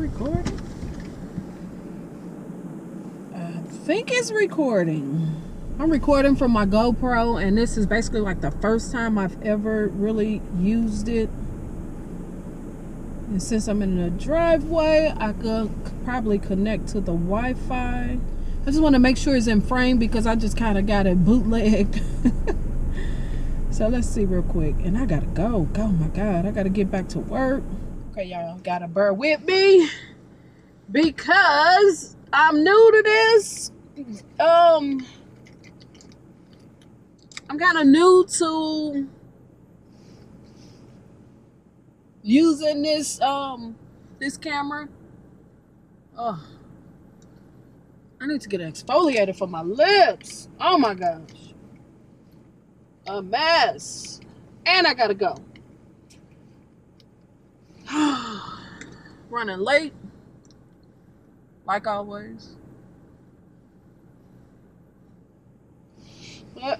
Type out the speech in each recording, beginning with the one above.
recording? I think it's recording. I'm recording from my GoPro, and this is basically like the first time I've ever really used it. And since I'm in the driveway, I could probably connect to the Wi-Fi. I just want to make sure it's in frame because I just kind of got it bootlegged. So let's see real quick. And I gotta go. Oh my God, I gotta get back to work. Okay, y'all gotta bear with me because I'm new to this. I'm kind of new to using this this camera. Oh, I need to get an exfoliator for my lips. Oh my gosh, a mess. And I gotta go. Running late, like always. But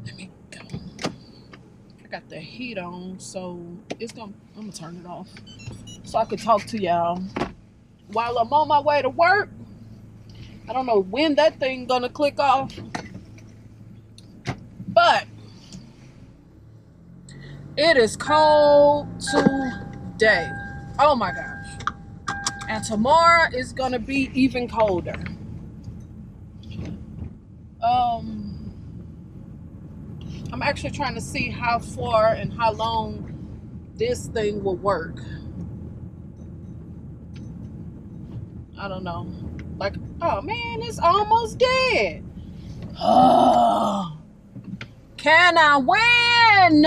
let me go. I got the heat on, so I'm gonna turn it off so I can talk to y'all while I'm on my way to work. I don't know when that thing gonna click off, but it is cold today. Oh my gosh. And tomorrow is gonna be even colder. I'm actually trying to see how far and how long this thing will work. I don't know. Like, oh man, it's almost dead. Oh, can I win?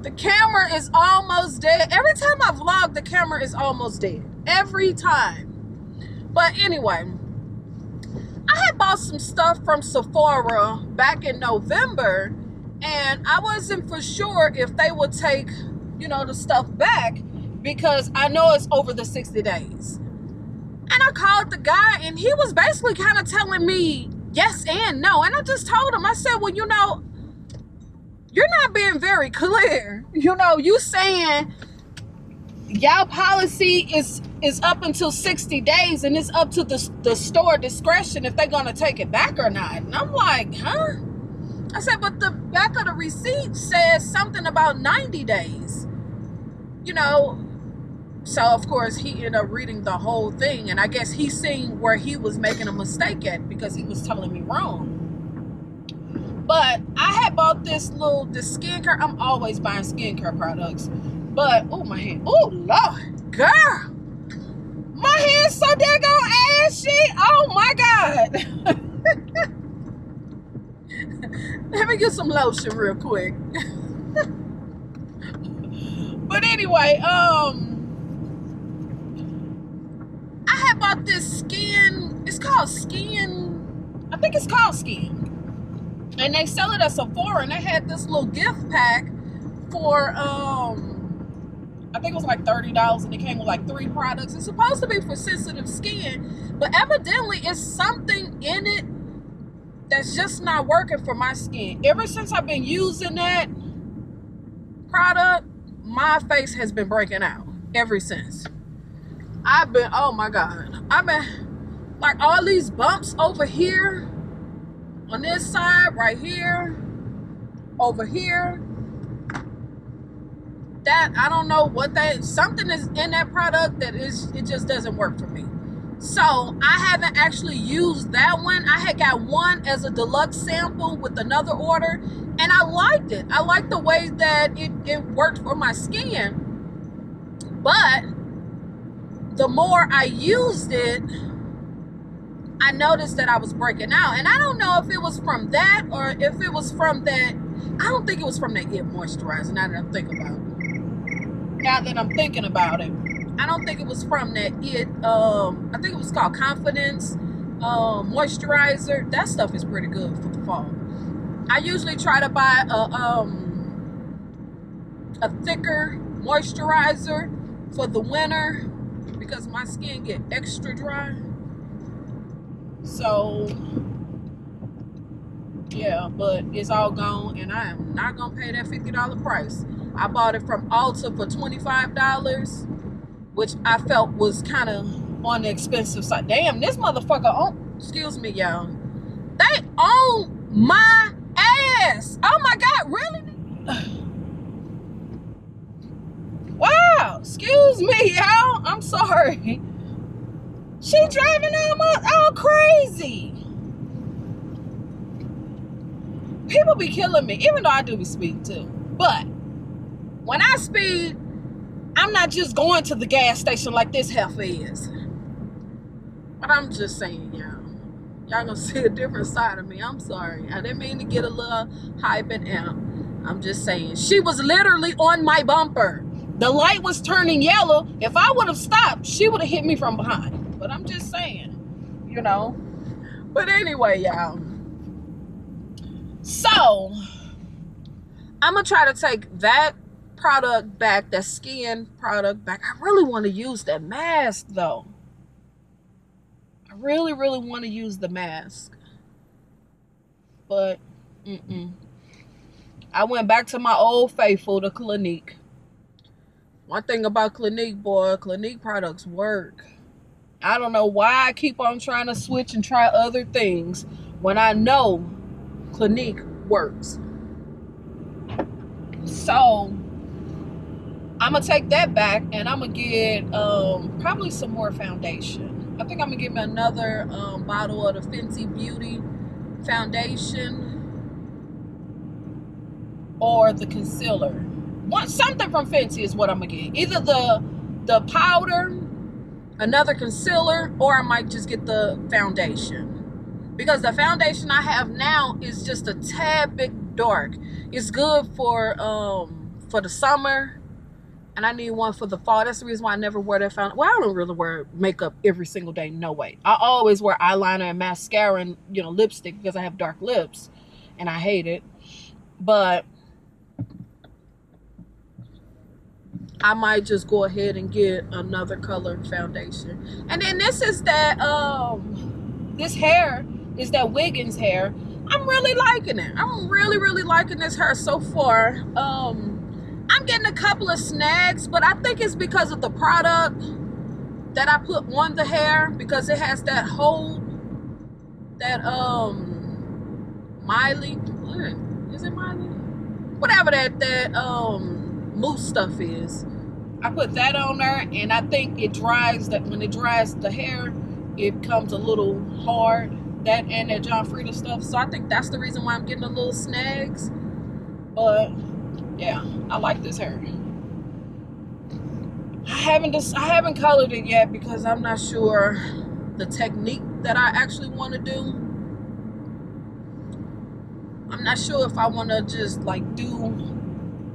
The camera is almost dead. Every time I vlog, the camera is almost dead. Every time. But anyway, I had bought some stuff from Sephora back in November, and I wasn't for sure if they would take, the stuff back because I know it's over the 60 days. And I called the guy, and he was basically kind of telling me yes and no. And I just told him, I said, well, you're not being very clear. You saying y'all policy is up until 60 days, and it's up to the store discretion if they're gonna take it back or not. And I'm like, huh? I said, but the back of the receipt says something about 90 days. So of course he ended up reading the whole thing, and I guess he seen where he was making a mistake at because he was telling me wrong. But I had bought the skincare. I'm always buying skincare products. But, oh, my hand. Oh, Lord. Girl. My hand's so daggone ashy. Oh, my God. Let me get some lotion real quick. But anyway, I had bought this skin. It's called Skin. I think it's called Skin. And they sell it at Sephora, and they had this little gift pack for, I think it was like $30, and it came with like 3 products. It's supposed to be for sensitive skin, but evidently it's something in it that's just not working for my skin. Ever since I've been using that product, my face has been breaking out ever since. Oh my God. I've been like all these bumps over here, on this side, right here, over here. That, I don't know what something is in that product that it just doesn't work for me. So I haven't actually used that one. I had got one as a deluxe sample with another order, and I liked it. I liked the way that it worked for my skin. But the more I used it, I noticed that I was breaking out. And I don't know if it was from that or if it was from that. I don't think it was from that It moisturizer, now that I'm thinking about it. I don't think it was from that It. I think it was called Confidence moisturizer. That stuff is pretty good for the fall. I usually try to buy a thicker moisturizer for the winter because my skin get extra dry. So Yeah, but it's all gone, and I am not gonna pay that $50 price. I bought it from Ulta for $25, which I felt was kind of on the expensive side. Damn, this motherfucker own, excuse me, y'all. They own my ass. Oh my God, really? Wow, excuse me, y'all. I'm sorry. She driving all crazy. People be killing me, even though I do be speeding too. But when I speed, I'm not just going to the gas station like this heifer is. But I'm just saying, y'all. Y'all gonna see a different side of me. I'm sorry. I didn't mean to get a little hype and amp. I'm just saying. She was literally on my bumper. The light was turning yellow. If I would have stopped, she would have hit me from behind. But I'm just saying, you know. But anyway, y'all. So, I'm going to try to take that product back, that skin product back. I really want to use that mask, though. I really, really want to use the mask. But, I went back to my old faithful, the Clinique. One thing about Clinique, boy, Clinique products work. I don't know why I keep on trying to switch and try other things when I know Clinique works. So, I'm going to take that back and I'm going to get probably some more foundation. I think I'm going to get me another bottle of the Fenty Beauty foundation or the concealer. Something from Fenty is what I'm going to get. Either the powder, another concealer, or I might just get the foundation. Because the foundation I have now is just a tad bit dark. It's good for the summer. And I need one for the fall. That's the reason why I never wear that foundation. Well, I don't really wear makeup every single day. No way. I always wear eyeliner and mascara and, you know, lipstick because I have dark lips. And I hate it. But I might just go ahead and get another colored foundation. And then this is that, this hair is that Wiggins hair. I'm really liking it. I'm really, really liking this hair so far. I'm getting a couple of snags, but I think it's because of the product that I put on the hair, because it has that hold, that Miley, is it Miley? Whatever that mousse stuff is. I put that on there, and I think it dries, that when it dries the hair, it becomes a little hard. That and that John Frieda stuff. So I think that's the reason why I'm getting a little snags. But yeah, I like this hair. I haven't colored it yet because I'm not sure the technique that I actually want to do. I'm not sure if I want to just like do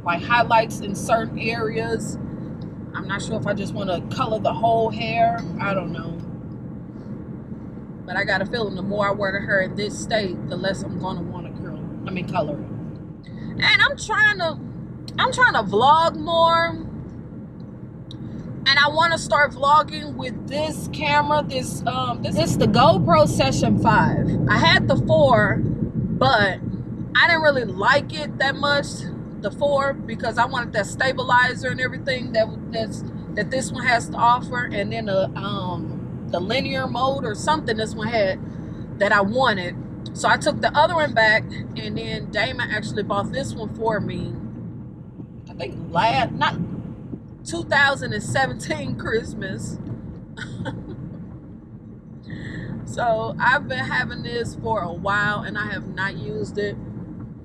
like highlights in certain areas. I'm not sure if I just want to color the whole hair. I don't know. But I got a feeling the more I wear the hair in this state, the less I'm going to want to color it. And I'm trying to vlog more. And I want to start vlogging with this camera. This is the GoPro Session 5. I had the 4, but I didn't really like it that much, the 4, because I wanted that stabilizer and everything that this one has to offer, and then the linear mode or something this one had that I wanted. So I took the other one back, and then Damon actually bought this one for me. I think not 2017 Christmas. So I've been having this for a while and I have not used it.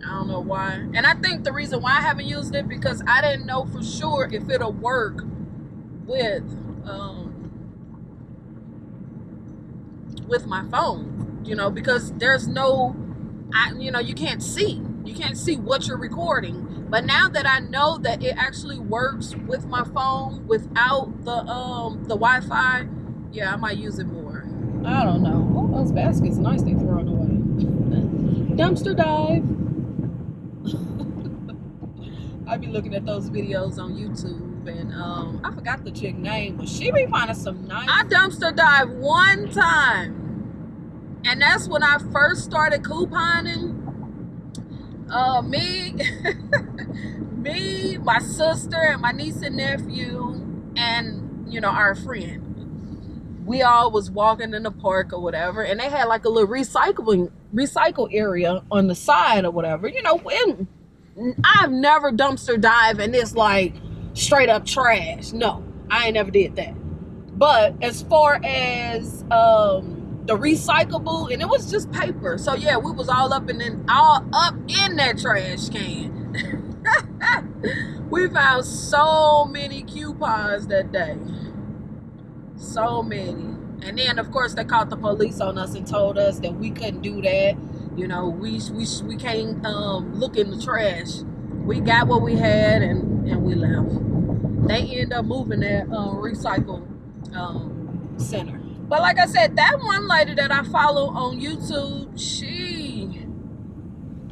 I don't know why. And I think the reason why I haven't used it because I didn't know for sure if it'll work with my phone, you know, because there's no, you can't see what you're recording. But now that I know that it actually works with my phone without the Wi-Fi, yeah, I might use it more. I don't know. Oh, those baskets nice they throwing away. Dumpster dive. I be looking at those videos on YouTube, and I forgot the chick name, but she be finding some nice. I dumpster dive one time, and that's when I first started couponing. Me, me, my sister, and my niece and nephew, and you know, our friend. We all was walking in the park or whatever, and they had like a little recycle area on the side or whatever. You know, and I've never dumpster dive and it's like straight up trash. No, I ain't never did that. But as far as the recyclable, and it was just paper. So yeah, we was all up in that trash can. We found so many coupons that day. So many. And then of course they called the police on us and told us that we couldn't do that. You know, we can't look in the trash. We got what we had and we left. They end up moving that recycle center. But like I said, that one lady that I follow on YouTube,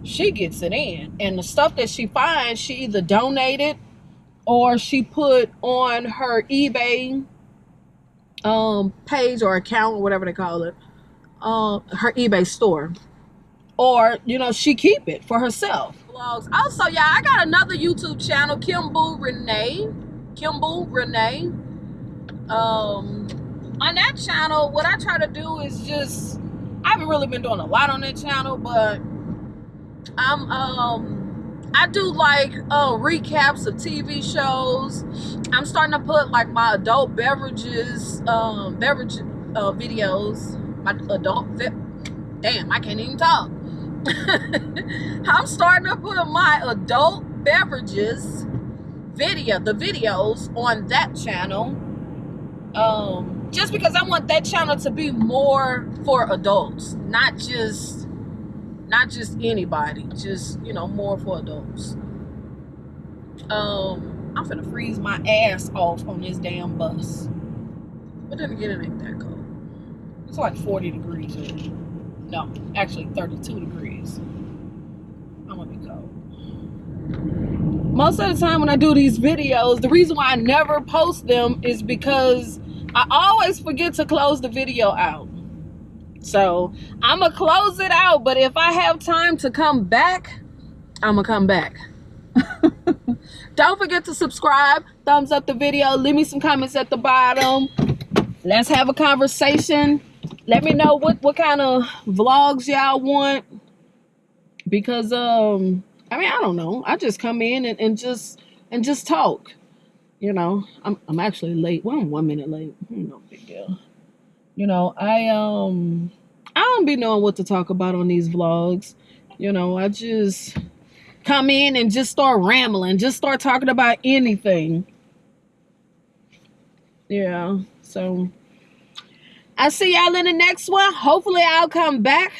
she gets it in. And the stuff that she finds, she either donated or she put on her eBay page or account or whatever they call it, her eBay store, or you know, she keep it for herself. Vlogs. Also, yeah, I got another YouTube channel, Kimblerene. On that channel, what I try to do is just, I haven't really been doing a lot on that channel, but I do like recaps of TV shows. I'm starting to put like my adult beverages, videos. My adult, damn, I can't even talk. I'm starting to put my adult beverages the videos on that channel. Just because I want that channel to be more for adults, not just anybody, just, you know, more for adults. I'm finna freeze my ass off on this damn bus. But then again, it ain't that cold. It's like 40 degrees here. No, actually 32 degrees. I'm gonna be cold. Most of the time when I do these videos, the reason why I never post them is because I always forget to close the video out. So I'm gonna close it out, but if I have time to come back, I'm gonna come back. Don't forget to subscribe, thumbs up the video, leave me some comments at the bottom. Let's have a conversation. Let me know what kind of vlogs y'all want, because I mean, I don't know, I just come in and just talk. You know, I'm actually late. Well, I'm 1 minute late. No big deal. You know, I don't be knowing what to talk about on these vlogs. You know, I just come in and just start rambling, just start talking about anything. Yeah, so I see y'all in the next one. Hopefully I'll come back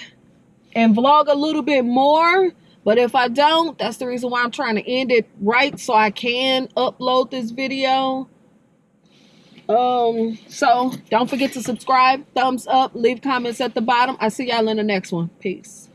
and vlog a little bit more. But if I don't, that's the reason why I'm trying to end it right, so I can upload this video. So don't forget to subscribe, thumbs up, leave comments at the bottom. I see y'all in the next one. Peace.